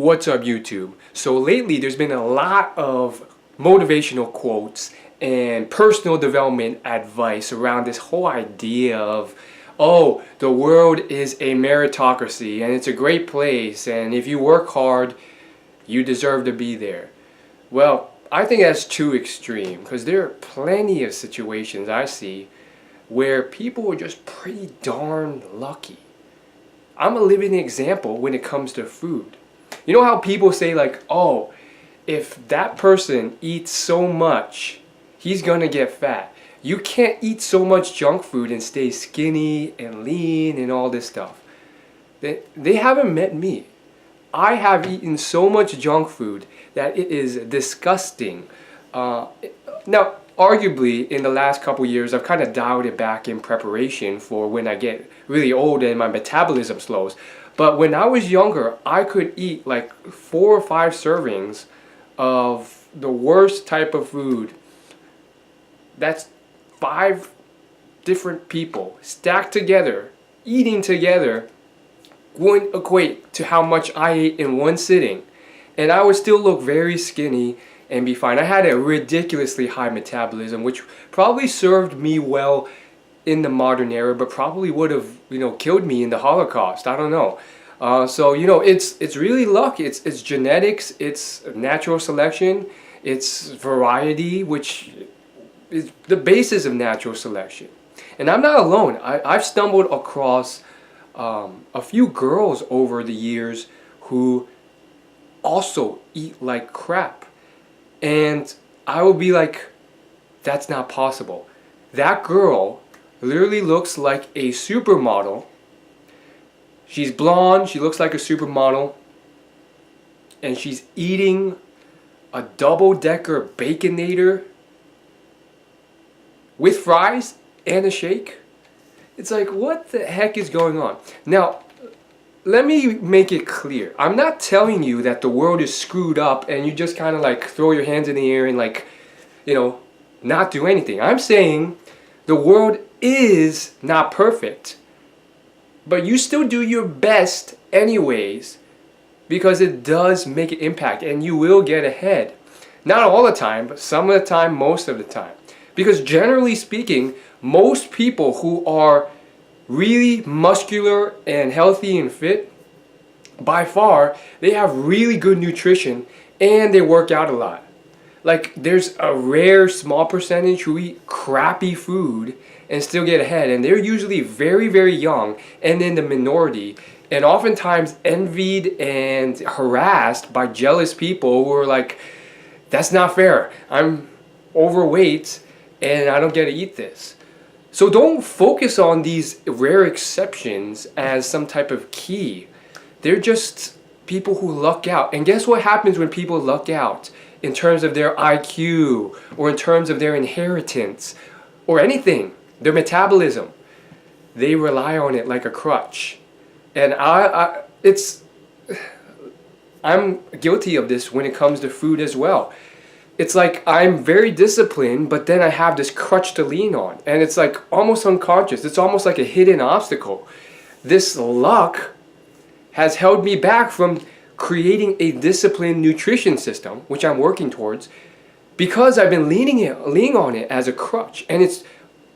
What's up, YouTube? So lately there's been a lot of motivational quotes and personal development advice around this whole idea of, oh, the world is a meritocracy and it's a great place, and if you work hard you deserve to be there. Well, I think that's too extreme, because there are plenty of situations I see where people are just pretty darn lucky. I'm a living example when it comes to food. You know how people say like, oh, if that person eats so much, he's gonna get fat. You can't eat so much junk food and stay skinny and lean and all this stuff. They haven't met me. I have eaten so much junk food that it is disgusting. Now, arguably, in the last couple years, I've kind of dialed it back in preparation for when I get really old and my metabolism slows. But when I was younger, I could eat like 4 or 5 servings of the worst type of food. That's 5 different people stacked together, eating together, wouldn't equate to how much I ate in one sitting. And I would still look very skinny and be fine. I had a ridiculously high metabolism, which probably served me well in the modern era, but probably would have, killed me in the Holocaust. I don't know. So it's really luck. It's genetics. It's natural selection. It's variety, which is the basis of natural selection. And I'm not alone. I've stumbled across a few girls over the years who also eat like crap. And I will be like, that's not possible. That girl literally looks like a supermodel. She's blonde, she looks like a supermodel, and she's eating a double-decker Baconator with fries and a shake. It's like, what the heck is going on? Now, let me make it clear. I'm not telling you that the world is screwed up and you just kind of like throw your hands in the air and like, not do anything. I'm saying the world is not perfect, but you still do your best anyways, because it does make an impact and you will get ahead. Not all the time, but some of the time, most of the time. Because generally speaking, most people who are really muscular and healthy and fit, by far, they have really good nutrition and they work out a lot. Like, there's a rare small percentage who eat crappy food and still get ahead, and they're usually very, very young and in the minority, and oftentimes envied and harassed by jealous people who are like, that's not fair. I'm overweight and I don't get to eat this. So don't focus on these rare exceptions as some type of key. They're just people who luck out. And guess what happens when people luck out in terms of their IQ or in terms of their inheritance or anything, their metabolism? They rely on it like a crutch. And I'm guilty of this when it comes to food as well. It's like I'm very disciplined, but then I have this crutch to lean on. And it's like almost unconscious. It's almost like a hidden obstacle. This luck has held me back from creating a disciplined nutrition system, which I'm working towards, because I've been leaning on it as a crutch. And it's,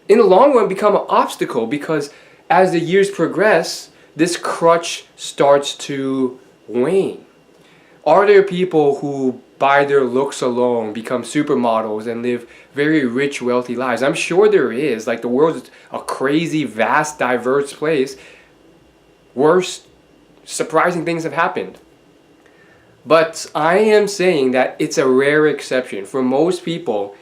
in the long run, become an obstacle, because as the years progress, this crutch starts to wane. Are there people who, by their looks alone, become supermodels and live very rich, wealthy lives? I'm sure there is. Like, the world is a crazy, vast, diverse place. Worse, surprising things have happened. But I am saying that it's a rare exception. For most people,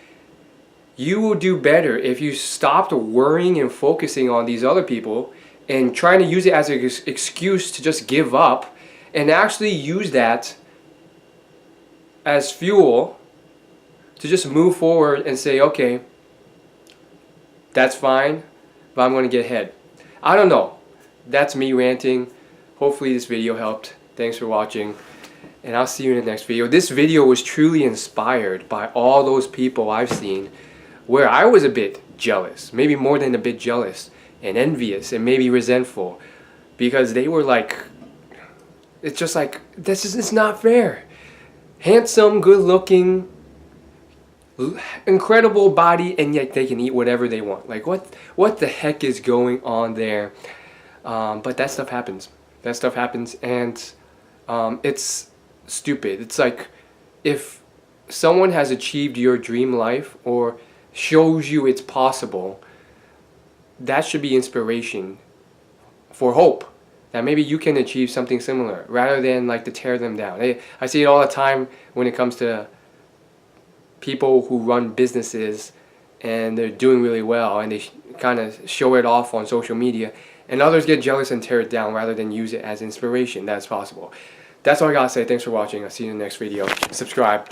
you will do better if you stopped worrying and focusing on these other people and trying to use it as an excuse to just give up, and actually use that as fuel to just move forward and say, okay, that's fine, but I'm going to get ahead. I don't know. That's me ranting. Hopefully this video helped. Thanks for watching, and I'll see you in the next video. This video was truly inspired by all those people I've seen where I was a bit jealous, maybe more than a bit jealous, and envious and maybe resentful, because they were like It's just like, it's not fair. Handsome, good looking, incredible body, and yet they can eat whatever they want. Like, what the heck is going on there? But that stuff happens. That stuff happens, and it's stupid. It's like, if someone has achieved your dream life or shows you it's possible, that should be inspiration for hope that maybe you can achieve something similar, rather than like to tear them down. I see it all the time when it comes to people who run businesses and they're doing really well and they kind of show it off on social media, and others get jealous and tear it down rather than use it as inspiration. That's possible. That's all I gotta say. Thanks for watching. I'll see you in the next video. Subscribe.